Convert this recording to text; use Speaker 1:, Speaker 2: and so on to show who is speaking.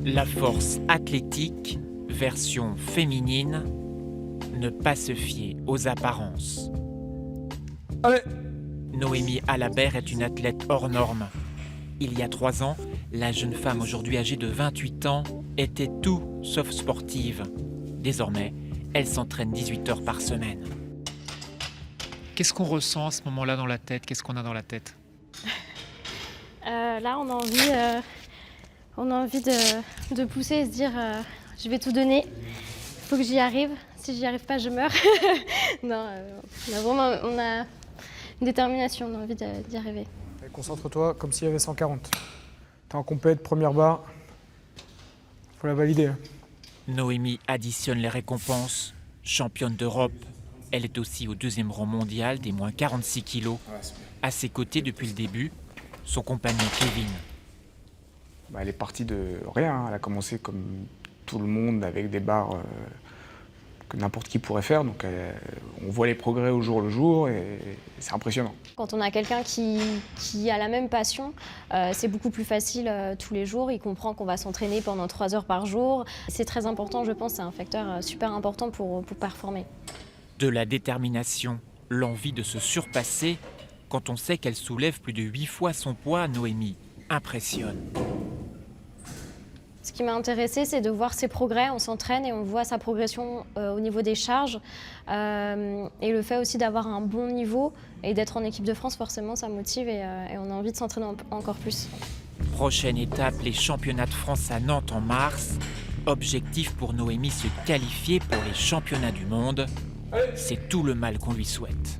Speaker 1: La force athlétique, version féminine, ne pas se fier aux apparences.
Speaker 2: Allez.
Speaker 1: Noémie Alabert est une athlète hors norme. Il y a 3 ans, la jeune femme aujourd'hui âgée de 28 ans était tout sauf sportive. Désormais, elle s'entraîne 18 heures par semaine.
Speaker 3: Qu'est-ce qu'on ressent à ce moment-là dans la tête? Qu'est-ce qu'on a dans la tête?
Speaker 4: Là, on a envie de pousser et se dire je vais tout donner, il faut que j'y arrive. Si j'y arrive pas, je meurs. Non, on a une détermination, on a envie d'y arriver.
Speaker 2: Concentre-toi comme s'il y avait 140. T'es en compète, première barre. Faut la valider.
Speaker 1: Noémie additionne les récompenses. Championne d'Europe, elle est aussi au 2e rang mondial des moins 46 kilos. À ses côtés depuis le début, son compagnon Kevin.
Speaker 5: Elle est partie de rien. Elle a commencé comme tout le monde avec des barres que n'importe qui pourrait faire. Donc on voit les progrès au jour le jour et c'est impressionnant.
Speaker 4: Quand on a quelqu'un qui a la même passion, c'est beaucoup plus facile tous les jours. Il comprend qu'on va s'entraîner pendant 3 heures par jour. C'est très important, je pense, c'est un facteur super important pour performer.
Speaker 1: De la détermination, l'envie de se surpasser. Quand on sait qu'elle soulève plus de 8 fois son poids, Noémie impressionne.
Speaker 4: Ce qui m'a intéressée, c'est de voir ses progrès. On s'entraîne et on voit sa progression au niveau des charges. Et le fait aussi d'avoir un bon niveau et d'être en équipe de France, forcément, ça motive et on a envie de s'entraîner encore plus.
Speaker 1: Prochaine étape, les championnats de France à Nantes en mars. Objectif pour Noémie, se qualifier pour les championnats du monde. C'est tout le mal qu'on lui souhaite.